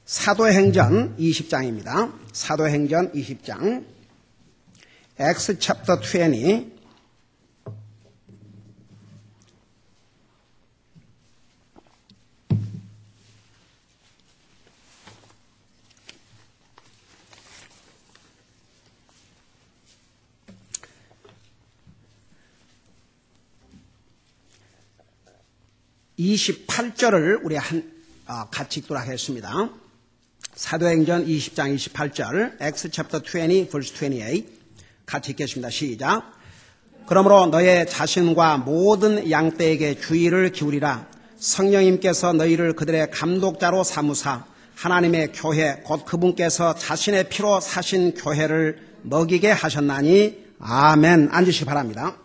사도행전 20장입니다. 사도행전 20장 Acts chapter 20 28절을 우리 같이 읽도록 하겠습니다. 사도행전 20장 28절 Acts chapter 20 verse 28 같이 읽겠습니다. 시작. 그러므로 너의 자신과 모든 양떼에게 주의를 기울이라. 성령님께서 너희를 그들의 감독자로 삼으사 하나님의 교회 곧 그분께서 자신의 피로 사신 교회를 먹이게 하셨나니 아멘. 앉으시기 바랍니다.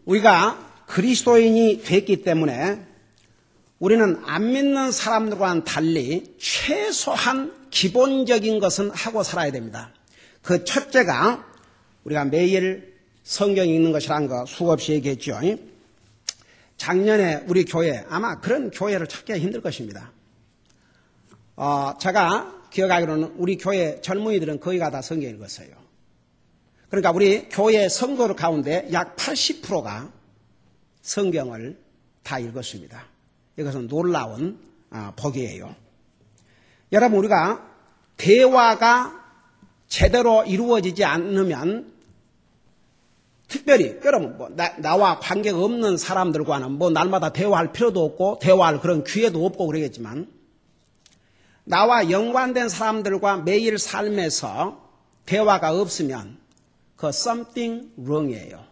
우리가 그리스도인이 됐기 때문에 우리는 안 믿는 사람들과는 달리 최소한 기본적인 것은 하고 살아야 됩니다. 그 첫째가 우리가 매일 성경 읽는 것이라는 거 수없이 얘기했죠. 작년에 우리 교회 아마 그런 교회를 찾기가 힘들 것입니다. 제가 기억하기로는 우리 교회 젊은이들은 거의가 다 성경 읽었어요. 그러니까 우리 교회 성도 가운데 약 80%가 성경을 다 읽었습니다. 이것은 놀라운 복이에요. 여러분, 우리가 대화가 제대로 이루어지지 않으면 특별히 여러분 나와 관계가 없는 사람들과는 날마다 대화할 필요도 없고 대화할 그런 기회도 없고 그러겠지만 나와 연관된 사람들과 매일 삶에서 대화가 없으면 그 something wrong이에요.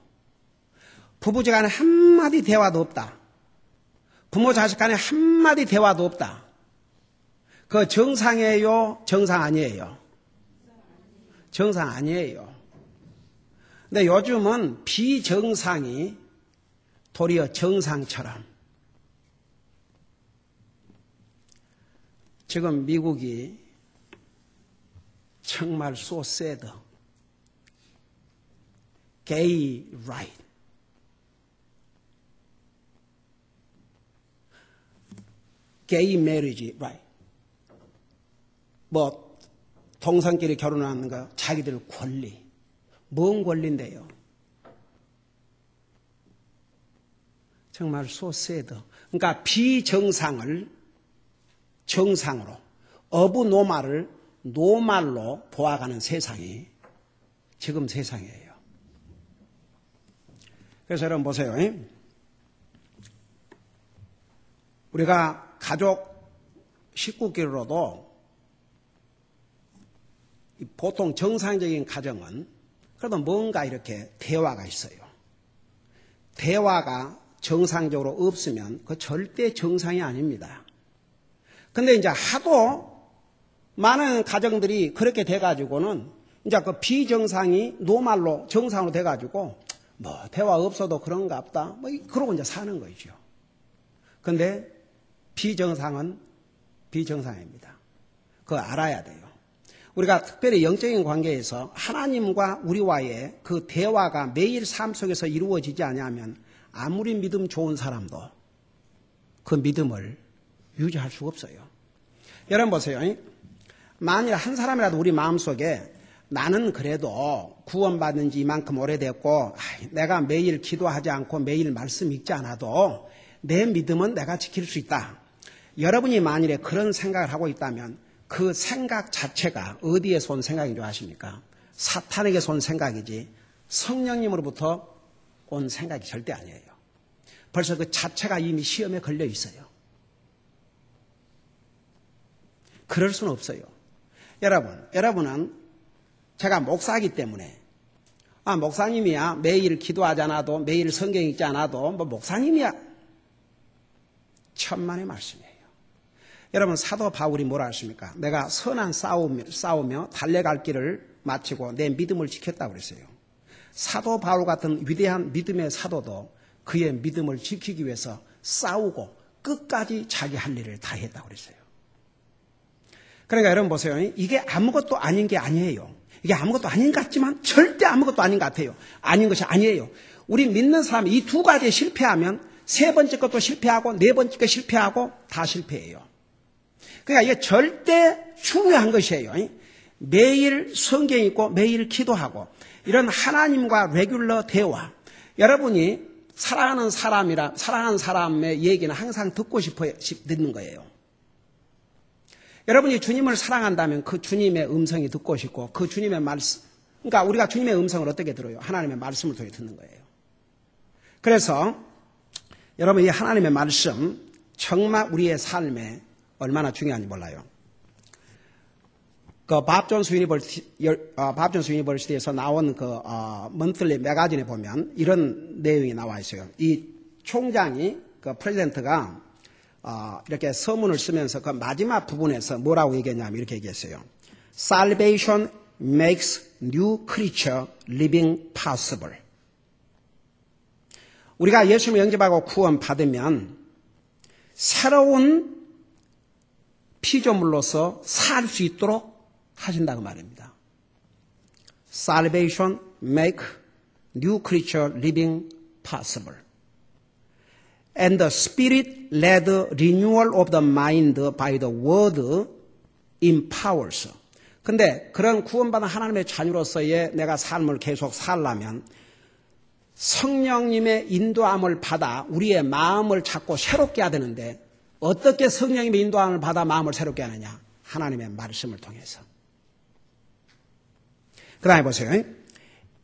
부부지간에 한마디 대화도 없다. 부모 자식 간에 한마디 대화도 없다. 그 정상이에요? 정상 아니에요? 정상 아니에요. 근데 요즘은 비정상이 도리어 정상처럼 지금 미국이 정말 so sad. gay right. gay marriage right. 동성끼리 결혼하는 거 자기들 권리. 뭔 권리인데요? 정말 so sad. 그러니까 비정상을 정상으로, 어브노말을 노말로 보아가는 세상이 지금 세상이에요. 그래서 여러분 보세요. 우리가 가족 식구끼리로도 보통 정상적인 가정은 그래도 뭔가 이렇게 대화가 있어요. 대화가 정상적으로 없으면 그 절대 정상이 아닙니다. 근데 이제 하도 많은 가정들이 그렇게 돼가지고는 이제 그 비정상이 노말로 정상으로 돼가지고 대화 없어도 그런가 보다. 그러고 이제 사는 거죠. 근데 비정상은 비정상입니다. 그거 알아야 돼요. 우리가 특별히 영적인 관계에서 하나님과 우리와의 그 대화가 매일 삶 속에서 이루어지지 않으면 아무리 믿음 좋은 사람도 그 믿음을 유지할 수가 없어요. 여러분 보세요. 만일 한 사람이라도 우리 마음속에 나는 그래도 구원받은 지 이만큼 오래됐고 내가 매일 기도하지 않고 매일 말씀 읽지 않아도 내 믿음은 내가 지킬 수 있다. 여러분이 만일에 그런 생각을 하고 있다면 그 생각 자체가 어디에서 온 생각인 줄 아십니까? 사탄에게서 온 생각이지 성령님으로부터 온 생각이 절대 아니에요. 벌써 그 자체가 이미 시험에 걸려 있어요. 그럴 수는 없어요. 여러분은 제가 목사이기 때문에 목사님이야 매일 기도하지 않아도 매일 성경 읽지 않아도 목사님이야 천만의 말씀이에요. 여러분 사도 바울이 뭐라 하십니까? 내가 선한 싸우며 달려갈 길을 마치고 내 믿음을 지켰다고 그랬어요. 사도 바울 같은 위대한 믿음의 사도도 그의 믿음을 지키기 위해서 싸우고 끝까지 자기 할 일을 다 했다고 그랬어요. 그러니까 여러분 보세요. 이게 아무것도 아닌 게 아니에요. 이게 아무것도 아닌 것 같지만 절대 아무것도 아닌 것 같아요. 아닌 것이 아니에요. 우리 믿는 사람이 이 두 가지에 실패하면 세 번째 것도 실패하고 네 번째 것 실패하고 다 실패해요. 그러니까 이게 절대 중요한 것이에요. 매일 성경 읽고 매일 기도하고 이런 하나님과 레귤러 대화. 여러분이 사랑하는 사람의 얘기는 항상 듣고 싶어요. 듣는 거예요. 여러분이 주님을 사랑한다면 그 주님의 음성이 듣고 싶고 그 주님의 말씀. 그러니까 우리가 주님의 음성을 어떻게 들어요? 하나님의 말씀을 통해 듣는 거예요. 그래서 여러분 이 하나님의 말씀 정말 우리의 삶에 얼마나 중요한지 몰라요. 그 밥 존스 유니버시티에서 나온 그 monthly 매거진에 보면 이런 내용이 나와 있어요. 이 총장이 그 프레지던트가 이렇게 서문을 쓰면서 그 마지막 부분에서 뭐라고 얘기했냐면 이렇게 얘기했어요. Salvation makes new creature living possible. 우리가 예수님을 영접하고 구원 받으면 새로운 피조물로서 살 수 있도록 하신다고 말입니다. Salvation make new creature living possible. And the Spirit-led renewal of the mind by the Word empowers. 근데 그런 구원받은 하나님의 자녀로서의 내가 삶을 계속 살려면 성령님의 인도함을 받아 우리의 마음을 자꾸 새롭게 해야 되는데 어떻게 성령님의 인도함을 받아 마음을 새롭게 하느냐? 하나님의 말씀을 통해서. 그 다음에 보세요.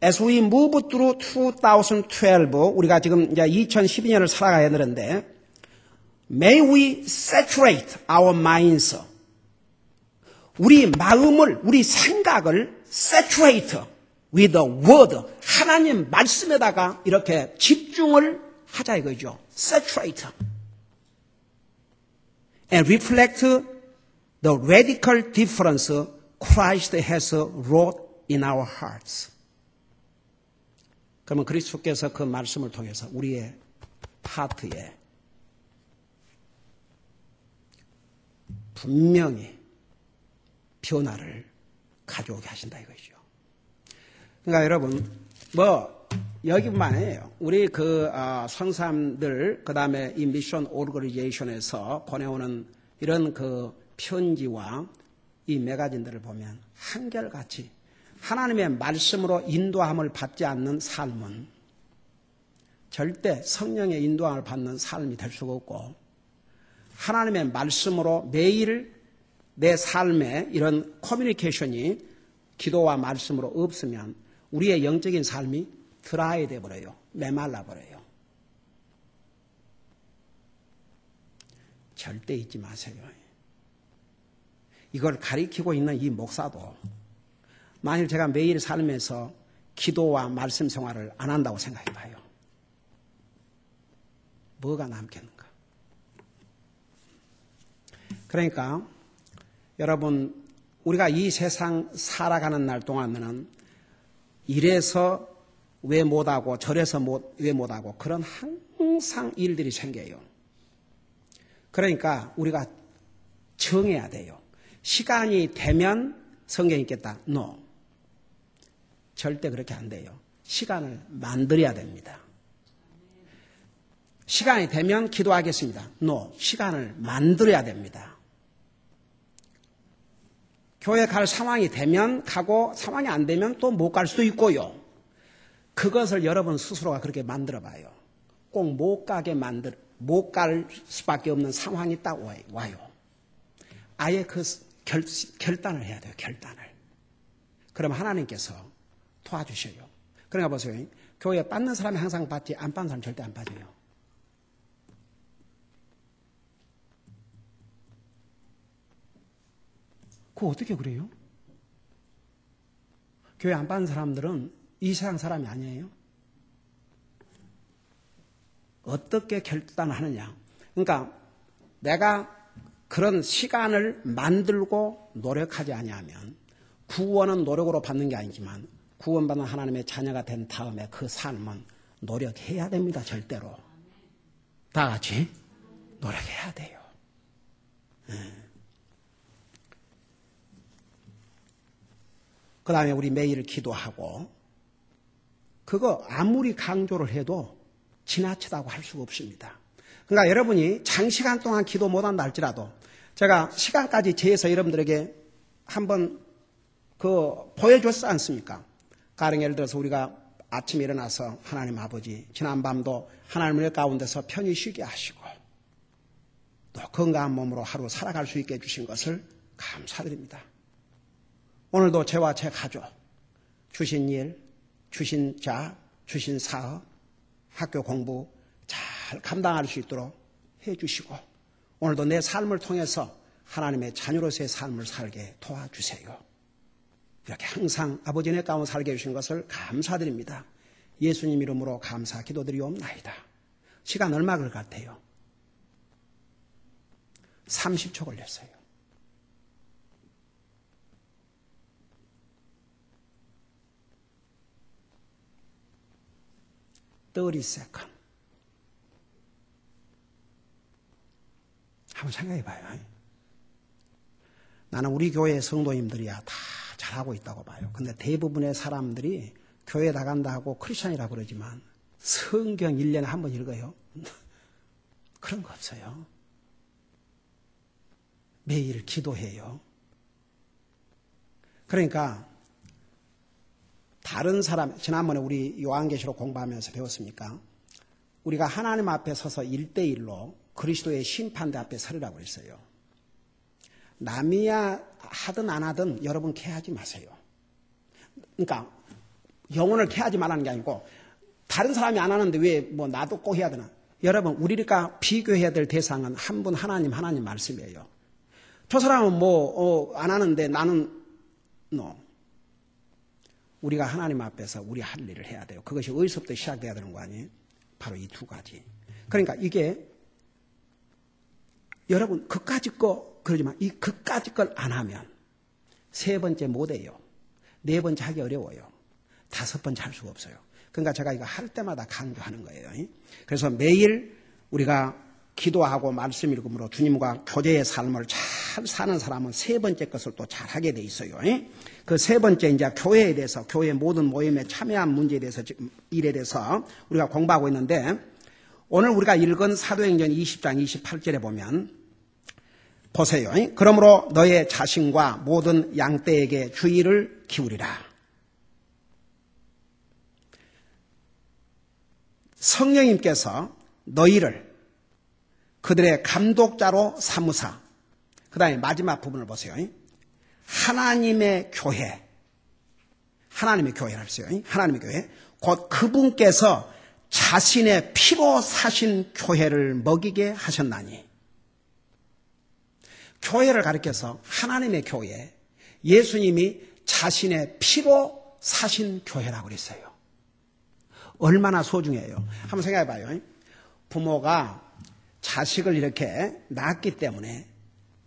As we move through 2012, 우리가 지금 이제 2012년을 살아가야 되는데, may we saturate our minds. 우리 마음을, 우리 생각을 saturate with the word. 하나님 말씀에다가 이렇게 집중을 하자 이거죠. saturate. And reflect the radical difference Christ has wrought in our hearts. 그러면 그리스도께서 그 말씀을 통해서 우리의 하트에 분명히 변화를 가져오게 하신다 이거죠. 그러니까 여러분 여기뿐만 아니에요. 우리 그 선사님들 그다음에 이 미션 오르거니제이션에서 보내오는 이런 그 편지와 이 매거진들을 보면 한결같이 하나님의 말씀으로 인도함을 받지 않는 삶은 절대 성령의 인도함을 받는 삶이 될 수가 없고 하나님의 말씀으로 매일 내 삶에 이런 커뮤니케이션이 기도와 말씀으로 없으면 우리의 영적인 삶이 드라이 돼버려요. 메말라 버려요. 절대 잊지 마세요. 이걸 가리키고 있는 이 목사도 만일 제가 매일 삶에서 기도와 말씀 생활을 안 한다고 생각해 봐요. 뭐가 남겠는가? 그러니까 여러분 우리가 이 세상 살아가는 날 동안에는 이래서 왜 못하고 저래서 왜 못하고 그런 항상 일들이 생겨요. 그러니까 우리가 정해야 돼요. 시간이 되면 성경 읽겠다. No. 절대 그렇게 안 돼요. 시간을 만들어야 됩니다. 시간이 되면 기도하겠습니다. No. 시간을 만들어야 됩니다. 교회 갈 상황이 되면 가고 상황이 안 되면 또 못 갈 수도 있고요. 그것을 여러분 스스로가 그렇게 만들어 봐요. 꼭 못 갈 수밖에 없는 상황이 딱 와요. 아예 그 결단을 해야 돼요. 결단을. 그럼 하나님께서 도와주셔요. 그러니까 보세요. 교회에 받는 사람이 항상 받지 안 받는 사람 절대 안 받아요. 그거 어떻게 그래요? 교회 안 받는 사람들은 이 세상 사람이 아니에요. 어떻게 결단을 하느냐. 그러니까 내가 그런 시간을 만들고 노력하지 아니하면 구원은 노력으로 받는 게 아니지만 구원받는 하나님의 자녀가 된 다음에 그 삶은 노력해야 됩니다. 절대로. 다 같이 노력해야 돼요. 그 다음에 우리 매일 기도하고, 그거 아무리 강조를 해도 지나치다고 할 수가 없습니다. 그러니까 여러분이 장시간 동안 기도 못한다 할지라도 제가 시간까지 재해서 여러분들에게 한번 보여줬지 않습니까? 가령 예를 들어서 우리가 아침에 일어나서 하나님 아버지 지난밤도 하나님의 가운데서 편히 쉬게 하시고 또 건강한 몸으로 하루 살아갈 수 있게 해주신 것을 감사드립니다. 오늘도 저와 제 가족 주신 일, 주신 자, 주신 사업, 학교 공부 잘 감당할 수 있도록 해주시고 오늘도 내 삶을 통해서 하나님의 자녀로서의 삶을 살게 도와주세요. 이렇게 항상 아버지 내 가운데 살게 해주신 것을 감사드립니다. 예수님 이름으로 감사 기도드리옵나이다. 시간 얼마 걸 같아요? 30초 걸렸어요. 세컨. 한번 생각해 봐요. 나는 우리 교회 성도님들이야 다 잘하고 있다고 봐요. 근데 대부분의 사람들이 교회 나간다 하고 크리스찬이라고 그러지만 성경 1년에 한 번 읽어요? 그런 거 없어요. 매일 기도해요. 그러니까 다른 사람, 지난번에 우리 요한계시록 공부하면서 배웠습니까? 우리가 하나님 앞에 서서 1대1로 그리스도의 심판대 앞에 서리라고 했어요. 남이야 하든 안 하든 여러분 케하지 마세요. 그러니까 영혼을 케하지 말라는 게 아니고 다른 사람이 안 하는데 왜 뭐 나도 꼭 해야 되나? 여러분 우리가 비교해야 될 대상은 한 분 하나님 말씀이에요. 저 사람은 안 하는데 나는 우리가 하나님 앞에서 우리 할 일을 해야 돼요. 그것이 어디서부터 시작돼야 되는 거 아니에요? 바로 이 두 가지. 그러니까 이게 여러분 그까짓 거 그러지만 이 그까짓 걸 안 하면 세 번째 못해요. 네 번째 하기 어려워요. 다섯 번째 할 수가 없어요. 그러니까 제가 이거 할 때마다 강조하는 거예요. 그래서 매일 우리가 기도하고 말씀 읽음으로 주님과 교제의 삶을 잘 사는 사람은 세 번째 것을 또 잘하게 돼 있어요. 그 세 번째 이제 교회에 대해서 교회 모든 모임에 참여한 문제에 대해서 일에 대해서 우리가 공부하고 있는데 오늘 우리가 읽은 사도행전 20장 28절에 보면 보세요. 그러므로 너의 자신과 모든 양떼에게 주의를 기울이라. 성령님께서 너희를 그들의 감독자로 삼으사. 그 다음에 마지막 부분을 보세요. 하나님의 교회. 하나님의 교회라 했어요. 하나님의 교회. 곧 그분께서 자신의 피로 사신 교회를 먹이게 하셨나니. 교회를 가리켜서 하나님의 교회. 예수님이 자신의 피로 사신 교회라고 그랬어요. 얼마나 소중해요. 한번 생각해 봐요. 부모가 자식을 이렇게 낳았기 때문에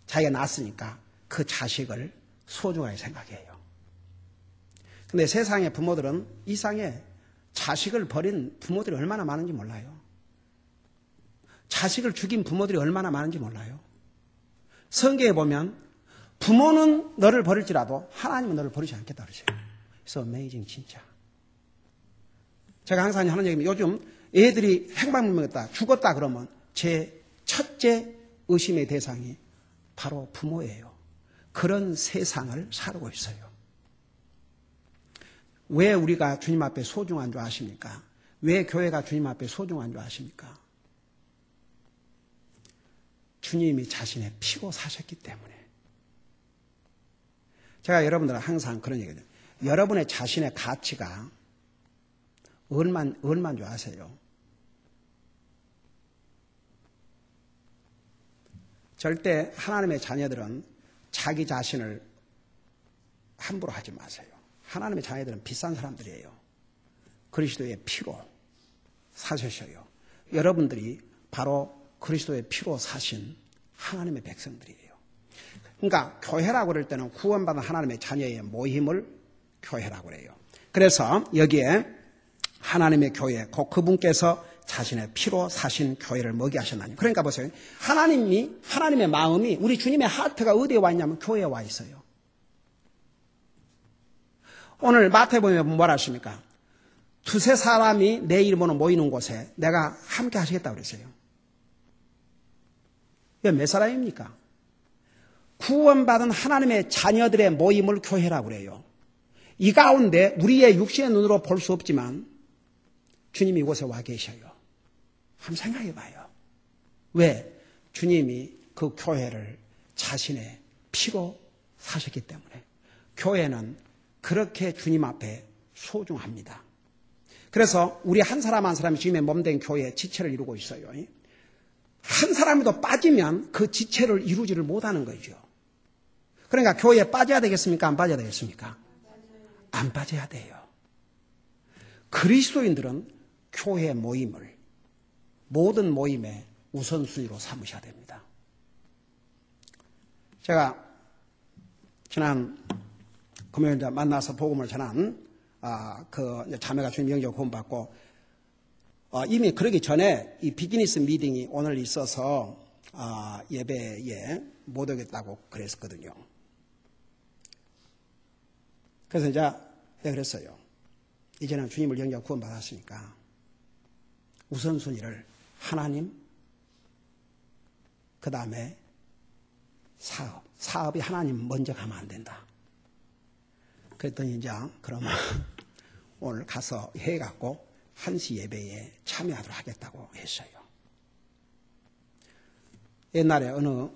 자기가 낳았으니까 그 자식을 소중하게 생각해요. 근데 세상의 부모들은 이상해. 자식을 버린 부모들이 얼마나 많은지 몰라요. 자식을 죽인 부모들이 얼마나 많은지 몰라요. 성경에 보면 부모는 너를 버릴지라도 하나님은 너를 버리지 않겠다 그러세요. 그래서 어메이징 진짜. 제가 항상 하는 얘기입니다. 요즘 애들이 행방불명했다, 죽었다 그러면 제 첫째 의심의 대상이 바로 부모예요. 그런 세상을 살고 있어요. 왜 우리가 주님 앞에 소중한 줄 아십니까? 왜 교회가 주님 앞에 소중한 줄 아십니까? 주님이 자신의 피로 사셨기 때문에. 제가 여러분들은 항상 그런 얘기를 해요. 여러분의 자신의 가치가 얼마인 줄 아세요? 절대 하나님의 자녀들은 자기 자신을 함부로 하지 마세요. 하나님의 자녀들은 비싼 사람들이에요. 그리스도의 피로 사셨어요. 여러분들이 바로 그리스도의 피로 사신 하나님의 백성들이에요. 그러니까 교회라고 그럴 때는 구원받은 하나님의 자녀의 모임을 교회라고 그래요. 그래서 여기에 하나님의 교회, 곧 그분께서 자신의 피로 사신 교회를 먹게 하셨나니. 그러니까 보세요. 하나님의 마음이, 우리 주님의 하트가 어디에 와 있냐면 교회에 와 있어요. 오늘 마태복음에 뭐라 하십니까? 두세 사람이 내 이름으로 모이는 곳에 내가 함께 하시겠다고 그랬어요. 이게 몇 사람입니까? 구원받은 하나님의 자녀들의 모임을 교회라고 그래요. 이 가운데 우리의 육신의 눈으로 볼 수 없지만 주님이 이곳에 와 계셔요. 한번 생각해 봐요. 왜? 주님이 그 교회를 자신의 피로 사셨기 때문에. 교회는 그렇게 주님 앞에 소중합니다. 그래서 우리 한 사람 한 사람이 주님의 몸된 교회의 지체를 이루고 있어요. 한 사람이도 빠지면 그 지체를 이루지를 못하는 거죠. 그러니까 교회에 빠져야 되겠습니까? 안 빠져야 되겠습니까? 안 빠져야 돼요. 그리스도인들은 교회 모임을 모든 모임의 우선순위로 삼으셔야 됩니다. 제가 지난 금요일 만나서 복음을 전한 그 자매가 주님 영접 구원받고 이미 그러기 전에 이 비즈니스 미팅이 오늘 있어서 예배에 못 오겠다고 그랬거든요. 그래서 이제 내가 그랬어요. 이제는 주님을 영접 구원받았으니까 우선순위를 하나님, 그 다음에 사업이 하나님 먼저 가면 안 된다. 그랬더니 이제 그러면 오늘 가서 해갖고 1시 예배에 참여하도록 하겠다고 했어요. 옛날에 어느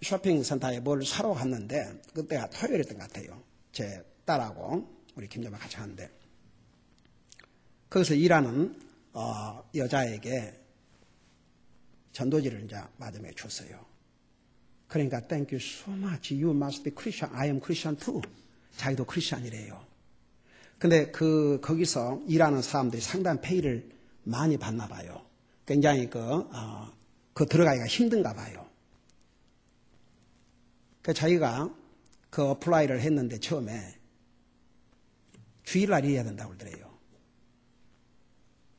쇼핑센터에 뭘 사러 갔는데 그때가 토요일이었던 것 같아요. 제 딸하고 우리 김자만 같이 갔는데 거기서 일하는 여자에게 전도지를 이제 마담해 줬어요. 그러니까 thank you so much. You must be Christian. I am Christian too. 자기도 크리스천이래요. 근데 거기서 일하는 사람들이 상당히 페이를 많이 받나 봐요. 굉장히 그 들어가기가 힘든가 봐요. 자기가 그 어플라이를 했는데 처음에 주일날 일해야 된다고 그러더래요.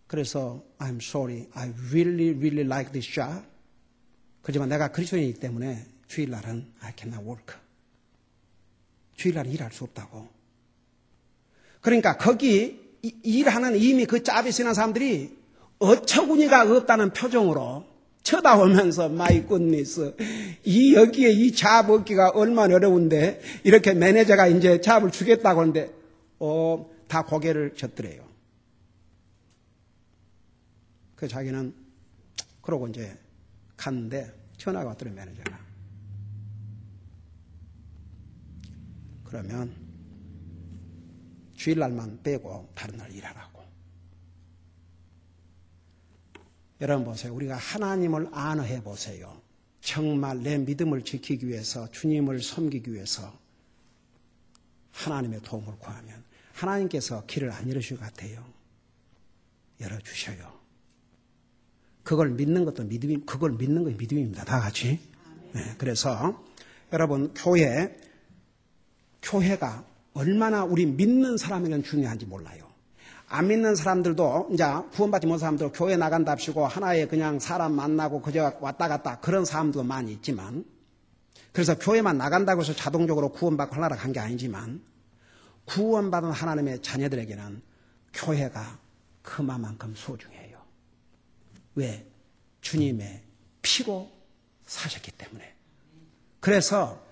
그래서 I'm sorry, I really like this job. 그렇지만 내가 그리스도인이기 때문에 주일날은 I cannot work. 주일날은 일할 수 없다고. 그러니까 거기 일하는 이미 그 잡에 쓰는 사람들이 어처구니가 없다는 표정으로 쳐다보면서 마이 굿니스 여기에 이 잡 얻기가 얼마나 어려운데 이렇게 매니저가 이제 잡을 주겠다고 하는데 다 고개를 젓더래요. 그래서 자기는 그러고 이제 갔는데 전화가 왔더래요. 매니저가. 그러면 주일날만 빼고 다른 날 일하라고. 여러분 보세요. 우리가 하나님을 안어해 보세요. 정말 내 믿음을 지키기 위해서 주님을 섬기기 위해서 하나님의 도움을 구하면 하나님께서 길을 안 열어주실 것 같아요. 열어주셔요. 그걸 믿는 것도 그걸 믿는 것이 믿음입니다. 다 같이. 네, 그래서 여러분 교회가 얼마나 우리 믿는 사람에게는 중요한지 몰라요. 안 믿는 사람들도 이제 구원받지 못한 사람들 교회 나간답시고 하나의 그냥 사람 만나고 그저 왔다 갔다 그런 사람도 많이 있지만 그래서 교회만 나간다고 해서 자동적으로 구원받고 하려고 한 게 아니지만 구원받은 하나님의 자녀들에게는 교회가 그만큼 소중해요. 왜? 주님의 피로 사셨기 때문에. 그래서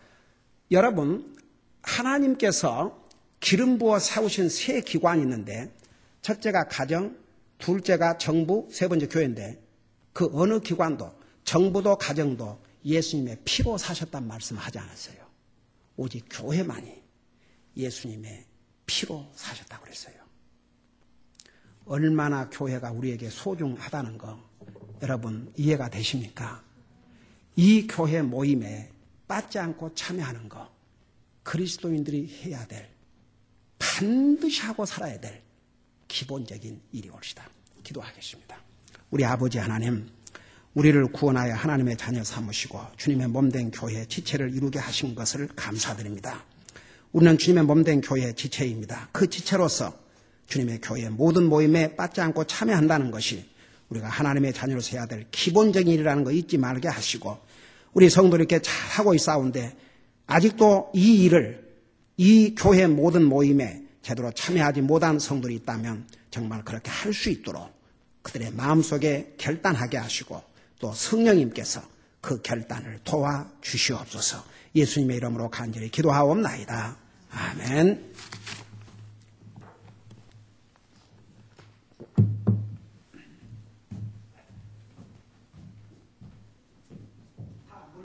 여러분 하나님께서 기름 부어 세우신 세 기관이 있는데 첫째가 가정, 둘째가 정부, 세 번째 교회인데 그 어느 기관도 정부도 가정도 예수님의 피로 사셨다는 말씀을 하지 않았어요. 오직 교회만이 예수님의 피로 사셨다고 그랬어요. 얼마나 교회가 우리에게 소중하다는 거 여러분 이해가 되십니까? 이 교회 모임에 빠지 않고 참여하는 거 그리스도인들이 해야 될 반드시 하고 살아야 될 기본적인 일이 옳시다. 기도하겠습니다. 우리 아버지 하나님 우리를 구원하여 하나님의 자녀 삼으시고 주님의 몸된 교회 지체를 이루게 하신 것을 감사드립니다. 우리는 주님의 몸된 교회 지체입니다. 그 지체로서 주님의 교회 모든 모임에 빠지 않고 참여한다는 것이 우리가 하나님의 자녀로서 해야 될 기본적인 일이라는 거 잊지 말게 하시고 우리 성도들 이렇게 잘하고 있사온데 아직도 이 일을 이 교회 모든 모임에 제대로 참여하지 못한 성도들이 있다면 정말 그렇게 할 수 있도록 그들의 마음속에 결단하게 하시고 또 성령님께서 그 결단을 도와주시옵소서. 예수님의 이름으로 간절히 기도하옵나이다. 아멘.